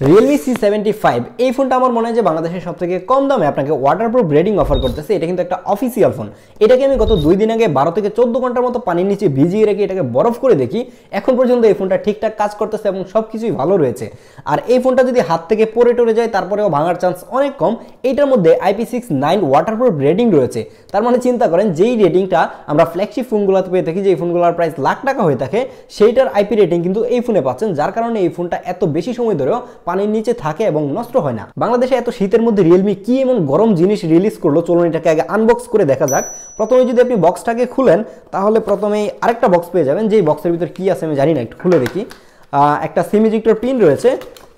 Realme C75 এই ফোনটা আমার মনে হয় যে বাংলাদেশের সবথেকে কম দামে আপনাকে ওয়াটারপ্রুফ রেটিং অফার করতেছে। এটা কিন্তু একটা অফিসিয়াল ফোন। এটাকে আমি গত 2 দিন আগে 12 থেকে 14 ঘন্টার মতো পানির নিচে ভিজিয়ে রেখে এটাকে বরফ করে দেখি। এখন পর্যন্ত এই ফোনটা ঠিকঠাক কাজ করতেছে এবং সবকিছুই ভালো রয়েছে। আর এই ফোনটা যদি হাত থেকে পড়ে টরে যায় তারপরেও ভাঙার চান্স অনেক কম। এইটার মধ্যে IP69 ওয়াটারপ্রুফ রেটিং রয়েছে। তার মানে চিন্তা করেন যেই রেটিংটা আমরা ফ্ল্যাগশিপ ফোনগুলোতে পেয়ে থাকি, যে ফোনগুলোর প্রাইস লাখ টাকা হয়ে থাকে, সেইটার আইপি রেটিং কিন্তু এই ফোনে পাচ্ছেন, যার কারণে এই ফোনটা এত বেশি সময় ধরেও পানির নিচে থাকে এবং নষ্ট হয় না। বাংলাদেশে এত শীতের মধ্যে রিয়েলমি কি এমন গরম জিনিস রিলিজ করলো, চলুন এটাকে আগে আনবক্স করে দেখা যাক। প্রথমে যদি আপনি বক্সটাকে খুলেন তাহলে প্রথমেই আরেকটা বক্স পেয়ে যাবেন, যেই বক্সের ভিতর কি আছে আমি জানি না, একটু খুলে দেখি। একটা সিম ইজেক্টর পিন রয়েছে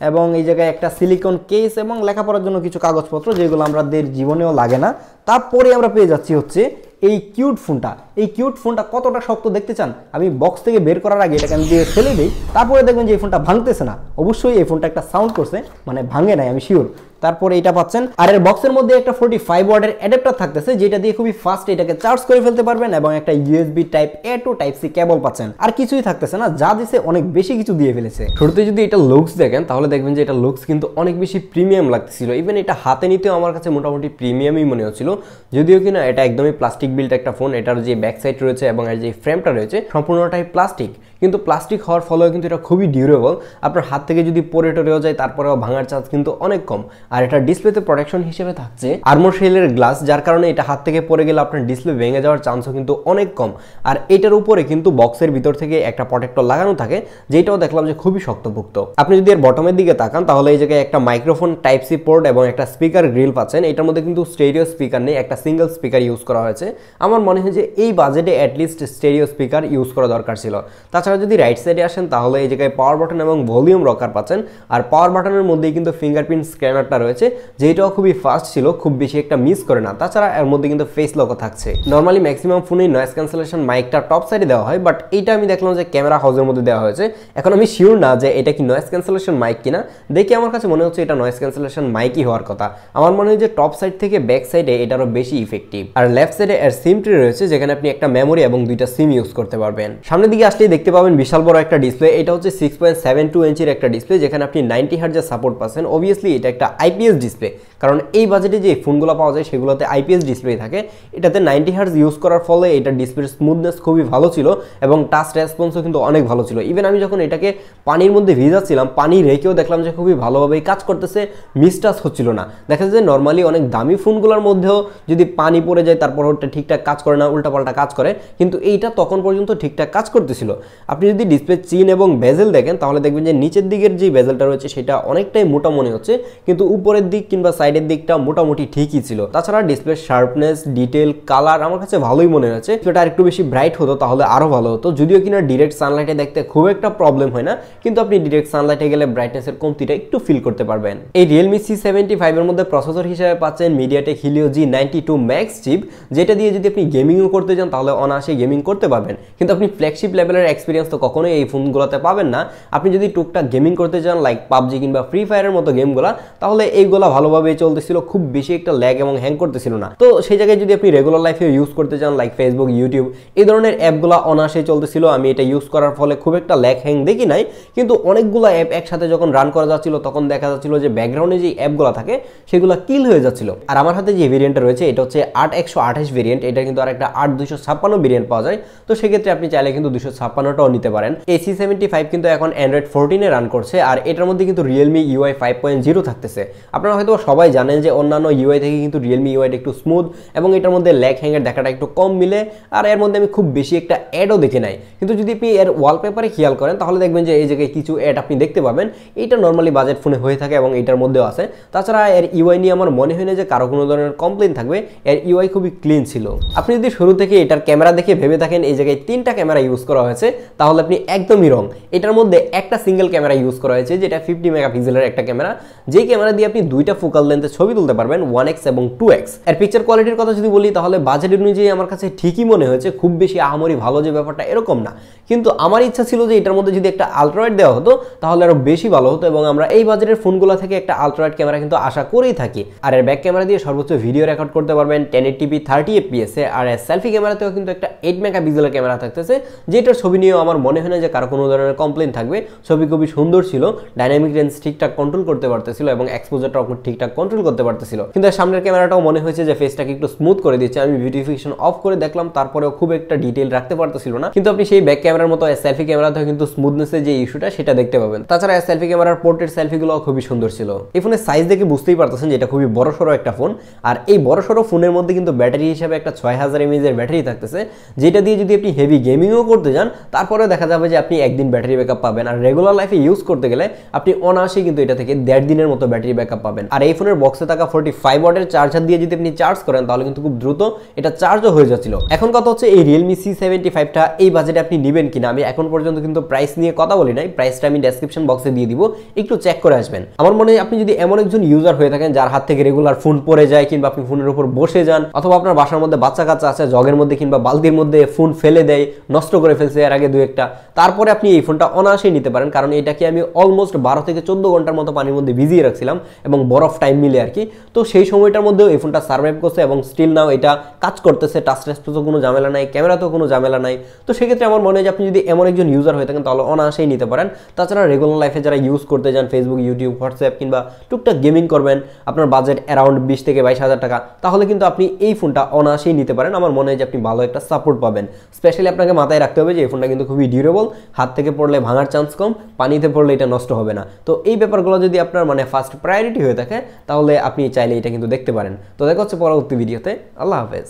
এবং এই জায়গায় একটা সিলিকন কেস এবং লেখাপড়ার জন্য কিছু কাগজপত্র, যেগুলো আমাদের জীবনেও লাগে না। তারপরে আমরা পেয়ে যাচ্ছি হচ্ছে এই কিউট ফোনটা। এই কিউট ফোনটা কতটা শক্ত দেখতে চান? আমি বক্স থেকে বের করার আগে এটাকে আমি দিয়ে ফেলে দিই, তারপরে দেখবেন যে এই ফোনটা ভাঙতেছে না। অবশ্যই এই ফোনটা একটা সাউন্ড করছে, মানে ভাঙে নাই, আমি শিওর। তারপরে এটা পাচ্ছেন, আর এর বক্সের মধ্যে একটা 45 ওয়াটের অ্যাডাপ্টার থাকতেছে, যেটা দিয়ে খুবই ফাস্ট এটাকে চার্জ করে ফেলতে পারবেন, এবং একটা USB type A to Type C কেবল পাচ্ছেন। আর কিছুই থাকতেছে না, যা দিছে অনেক বেশি কিছু দিয়ে ফেলেছে। শুরুতে যদি এটা লুকস দেখেন তাহলে দেখবেন যে এটা লুকস কিন্তু অনেক বেশি প্রিমিয়াম লাগতেছিল। ইভেন এটা হাতে নিতেও আমার কাছে মোটামুটি প্রিমিয়ামই মনে হচ্ছিল, যদিও কিনা এটা একদমই প্লাস্টিক বিল্ড একটা ফোন। এটার যে ব্যাক সাইড রয়েছে এবং এর যে ফ্রেমটা রয়েছে সম্পূর্ণটাই প্লাস্টিক, কিন্তু প্লাস্টিক হওয়ার ফলেও কিন্তু এটা খুবই ডিউরেবল। আপনার হাত থেকে যদি পড়ে টরেও যায় তারপরেও ভাঙার চান্স কিন্তু অনেক কম। আর এটা ডিসপ্লেতে প্রোটেকশন হিসেবে থাকছে আর্মর শেলের গ্লাস, যার কারণে এটা হাত থেকে পড়ে গেলে আপনার ডিসপ্লে ভেঙে যাওয়ার চান্সও কিন্তু অনেক কম। আর এটার উপরে কিন্তু বক্সের ভিতর থেকে একটা প্রোটেক্টর লাগানো থাকে, যেটাও দেখলাম যে খুবই শক্তপোক্ত। আপনি যদি এর বটমের দিকে তাকান তাহলে এই জায়গায় একটা মাইক্রোফোন টাইপ সি পোর্ট এবং একটা স্পিকার গ্রিল পাচ্ছেন। এটার মধ্যে কিন্তু স্টেরিও স্পিকার নেই, একটা সিঙ্গেল স্পিকার ইউজ করা হয়েছে। আমার মনে হয় যে এই বাজেটে অ্যাটলিস্ট স্টেরিও স্পিকার ইউজ করা দরকার ছিল। তাছাড়া যদি রাইট সাইডে আসেন তাহলে এই জায়গায় পাওয়ার বাটন এবং ভলিউম রকার পাচ্ছেন। আর পাওয়ার বাটনের মধ্যেই কিন্তু ফিঙ্গারপ্রিন্ট স্ক্যানারটা রয়েছে, যেটাও খুবই ফাস্ট ছিল, খুব বেশি একটা মিস করে না। তাছাড়া এর মধ্যে কিন্তু ফেস লকও থাকছে। নর্মালি ম্যাক্সিমাম ফোনেই নয়েজ ক্যান্সেলেশন মাইকটা টপ সাইডে দেওয়া হয়, বাট এইটা আমি দেখলাম যে ক্যামেরা হাউসের মধ্যে দেওয়া হয়েছে। এখন আমি শিওর না যে এটা কি নয়েজ ক্যান্সেলেশন মাইক কিনা, দেখে আমার কাছে মনে হচ্ছে এটা নয়েজ ক্যান্সেলেশন মাইকই হওয়ার কথা। আমার মনে হয় যে টপ সাইড থেকে ব্যাক সাইডে এটারও বেশি ইফেক্টিভ। আর লেফট সাইডে এর সিম ট্রি রয়েছে, যেখানে আপনি একটা মেমোরি এবং দুইটা সিম ইউজ করতে পারবেন। সামনের দিকে আসলেই দেখতে পাবেন বিশাল বড় একটা ডিসপ্লে। এটা হচ্ছে 6.72 ইঞ্চির একটা ডিসপ্লে, যেখানে আপনি 90 হার্টজের সাপোর্ট পাচ্ছেন। অবভিয়াসলি এটা একটা IPS ডিসপ্লে, কারণ এই বাজেটে যে ফোনগুলো পাওয়া যায় সেগুলোতে IPS ডিসপ্লে থাকে। এটাতে 90 হার্টজ ইউজ করার ফলে এটা ডিসপ্লের স্মুথনেস খুবই ভালো ছিল এবং টাচ রেসপন্সও কিন্তু অনেক ভালো ছিল। ইভেন আমি যখন এটাকে পানির মধ্যে ভিজাচ্ছিলাম, পানি রেখেও দেখলাম যে খুবই ভালোভাবেই কাজ করতেছে, মিসটাচ হচ্ছিল না। দেখা যায় যে নর্মালি অনেক দামি ফোনগুলোর মধ্যেও যদি পানি পড়ে যায় তারপর ওটা ঠিকঠাক কাজ করে না, উল্টাপাল্টা কাজ করে, কিন্তু এইটা তখন পর্যন্ত ঠিকঠাক কাজ করতেছিল। আপনি যদি ডিসপ্লে চিন এবং বেজেল দেখেন তাহলে দেখবেন যে নিচের দিকের যে বেজেলটা রয়েছে সেটা অনেকটাই মোটা মনে হচ্ছে, কিন্তু উপরের দিক কিংবা সাইডের দিকটা মোটামুটি ঠিকই ছিল। তাছাড়া ডিসপ্লের শার্পনেস, ডিটেল, কালার আমার কাছে ভালোই মনে হয়েছে। সেটা আরেকটু বেশি ব্রাইট হতো তাহলে আরো ভালো হতো, যদিও কিনা ডিরেক্ট সানলাইটে দেখতে খুব একটা প্রবলেম হয় না, কিন্তু আপনি ডিরেক্ট সানলাইটে গেলে ব্রাইটনেসের কমতিটা একটু ফিল করতে পারবেন। এই Realme C75 এর মধ্যে প্রসেসর হিসেবে পাচ্ছেন MediaTek Helio G92 Max chip, যেটা দিয়ে যদি আপনি গেমিংও করতে যান তাহলে অনায়াসে গেমিং করতে পারবেন। কিন্তু আপনি ফ্ল্যাগশিপ লেভেলের এক্সপিরিয়েন্স তো কখনোই এই ফোনগুলোতে পাবেন না। আপনি যদি টুকটাক গেমিং করতে চান লাইক পাবজি কিংবা ফ্রি ফায়ারের মতো গেমগুলো, তাহলে এইগুলো ভালোভাবেই চলতেছিল, খুব বেশি একটা ল্যাগ এবং হ্যাং করতেছিল না। তো সেই জায়গায় যদি আপনি রেগুলার লাইফে ইউজ করতে চান লাইক ফেসবুক, ইউটিউব, এই ধরনের অ্যাপগুলো অনায়াসেই চলতেছিল। আমি এটা ইউজ করার ফলে খুব একটা ল্যাগ হ্যাং দেখি নাই, কিন্তু অনেকগুলো অ্যাপ একসাথে যখন রান করা যাচ্ছিল তখন দেখা যাচ্ছিল যে ব্যাকগ্রাউন্ডে যে অ্যাপগুলো থাকে সেগুলো কিল হয়ে যাচ্ছিল। আর আমার হাতে যে ভেরিয়েন্টটা রয়েছে এটা হচ্ছে 8128 ভেরিয়েন্ট, এটা কিন্তু আর একটা 8256 ভেরিয়েন্ট পাওয়া যায়। তো সেক্ষেত্রে আপনি চাইলে কিন্তু 256টাও নিতে পারেন। এই C75 কিন্তু এখন Android 14 রান করছে, আর এটার মধ্যে কিন্তু Realme UI 5.0 থাকতেছে। আপনারা হয়তো সবাই জানেন যে অন্যান্য UI থেকে কিন্তু Realme UI একটু স্মুথ এবং এটার মধ্যে ল্যাগ হ্যাংয়ের দেখাটা একটু কম মিলে। আর এর মধ্যে আমি খুব বেশি একটা অ্যাডও দেখে নাই, কিন্তু যদি আপনি এর ওয়ালপেপারে খেয়াল করেন তাহলে দেখবেন যে এই জায়গায় কিছু অ্যাড আপনি দেখতে পাবেন। এটা নর্মালি বাজেট ফোনে হয়ে থাকে এবং এটার মধ্যেও আছে। তাছাড়া এর UI নিয়ে আমার মনে হয় না যে কারো কোনো ধরনের কমপ্লেন থাকবে, এর UI খুবই ক্লিন ছিল। আপনি যদি শুরু থেকে এটার ক্যামেরা দেখে ভেবে থাকেন এই জায়গায় 3টা ক্যামেরা ইউজ করা হয়েছে, তাহলে আপনি একদমই রং। এটার মধ্যে একটা সিঙ্গেল ক্যামেরা ইউজ করা হয়েছে, যেটা 50 মেগাপিক্সেলের একটা ক্যামেরা, যেই ক্যামেরা দিয়ে আপনি দুইটা ফোকাল লেন্থে ছবি তুলতে পারবেন, 1x এবং 2x। এর পিকচার কোয়ালিটির কথা যদি বলি তাহলে বাজেট অনুযায়ী আমার কাছে ঠিকই মনে হয়েছে, খুব বেশি আহামরি ভালো যে ব্যাপারটা এরকম না। কিন্তু আমার ইচ্ছা ছিল যে এটার মধ্যে যদি একটা আলট্রাওয়াইড দেওয়া হতো তাহলে আরো বেশি ভালো হতো, এবং আমরা এই বাজেটের ফোনগুলো থেকে একটা আলট্রাওয়াইড ক্যামেরা কিন্তু আশা করেই থাকি। আর এর ব্যাক ক্যামেরা দিয়ে সর্বোচ্চ ভিডিও রেকর্ড করতে পারবেন 1080p 30 fps এ। আর এর সেলফি ক্যামেরাতেও কিন্তু একটা 8 মেগাপিক্সেলের ক্যামেরা থাকতেছে, যেটার ছবি নিয়েও আমার মনে হয় না যে কারো কোনো ধরনের কমপ্লেন থাকবে। ছবি খুবই সুন্দর ছিল, ডাইনামিক রেঞ্জ ঠিকঠাক কন্ট্রোল করতে পারতেছিল এবং এক্সপোজারটাও ঠিকঠাক কন্ট্রোল করতে পারতেছিল। কিন্তু সামনের ক্যামেরাটাও মনে হয়েছে যে ফেসটাকে একটু স্মুথ করে দিচ্ছে। আমি বিউটিফিকেশন অফ করে দেখলাম, তারপরেও খুব একটা ডিটেইল রাখতে পারতেছিল না। কিন্তু আপনি সেই ব্যাক ক্যামেরার মতো সেলফি ক্যামেরাতেও কিন্তু স্মুথনেসের যে ইস্যুটা সেটা দেখতে পাবেন। তাছাড়া সেলফি ক্যামেরার পোর্ট্রেট সেলফিগুলো খুবই সুন্দর ছিল। এই ফোনের সাইজ দেখে বুঝতেই পারতেছেন যে এটা খুবই বড়সড় একটা ফোন। আর এই বড়সড় ফোনের মধ্যে কিন্তু ব্যাটারি হিসাবে একটা 6000 mAh এর ব্যাটারি থাকতেছে, যেটা দিয়ে যদি আপনি হেভি গেমিংও করতে যান তারপরেও দেখা যাবে যে আপনি একদিন ব্যাটারি ব্যাকআপ পাবেন। আর রেগুলার লাইফে ইউজ করতে গেলে আপনি অনায়াসেই কিন্তু এটা থেকে 1.5 দিনের মতো ব্যাটারি ব্যাকআপ পাবেন। আর এই ফোনের বক্সে থাকা 45 ওয়াটের চার্জার দিয়ে যদি আপনি চার্জ করেন তাহলে কিন্তু খুব দ্রুত এটা চার্জও হয়ে যাচ্ছিল। এখন কথা হচ্ছে এই Realme C75টা এই বাজেটে আপনি নেবেন কিনা। আমি এখন পর্যন্ত কিন্তু প্রাইস নিয়ে কথা বলি নাই, প্রাইসটা আমি ডেসক্রিপশন বক্সে দিয়ে দিব, একটু চেক করে আসবেন। আমার মনে হয় আপনি যদি এমন একজন ইউজার হয়ে থাকেন যার হাত থেকে রেগুলার ফোন পড়ে যায়, কিংবা আপনি ফোনের উপর বসে যান, অথবা আপনার বাসার মধ্যে বাচ্চা কাচ্চা আছে জগের মধ্যে কিংবা বালতির মধ্যে ফোন ফেলে দেয়, নষ্ট করে ফেলছে এর আগে 2-1টা, তারপরে আপনি এই ফোনটা অনায়াসেই নিতে পারেন। কারণ এটাকে আমি অলমোস্ট 12 থেকে 14 ঘন্টার মতো পানির মধ্যে ভিজিয়ে রাখছিলাম এবং বরফ টাইম মিলে আর কি। তো সেই সময়টার মধ্যেও এই ফোনটা সার্ভাইভ করছে এবং স্টিল নাও এটা কাজ করতেছে। টাচ রেসপন্সও কোনো ঝামেলা নাই, ক্যামেরাতেও কোনো ঝামেলা নাই। তো সেক্ষেত্রে আমার মনে হয় যে আপনি যদি এমন একজন ইউজার হয়ে থাকেন তাহলে অনায়াসেই নিতে পারেন। তাছাড়া রেগুলার লাইফে যারা ইউজ করতে যান ফেসবুক, ইউটিউব, হোয়াটসঅ্যাপ কিংবা টুকটাক গেমিং করবেন, আপনার বাজেট অ্যারাউন্ড 20 থেকে 22,000 টাকা, তাহলে কিন্তু আপনি এই ফোনটা অনায়াসেই নিতে পারেন। আমার মনে হয় যে আপনি ভালো একটা সাপোর্ট পাবেন। স্পেশালি আপনাকে মাথায় রাখতে হবে যে এই ফোনটা কিন্তু খুবই ডিউরেবল, হাত থেকে পড়লে ভাঙার চান্স কম, পানিতে পড়লে এটা নষ্ট হবে না। তো এই ব্যাপারগুলো যদি আপনার মানে ফার্স্ট প্রায়োরিটি হয়ে থাকে তাহলে আপনি চাইলে এটা কিন্তু দেখতে পারেন। তো দেখা হচ্ছে পরবর্তী ভিডিওতে। আল্লাহ হাফেজ।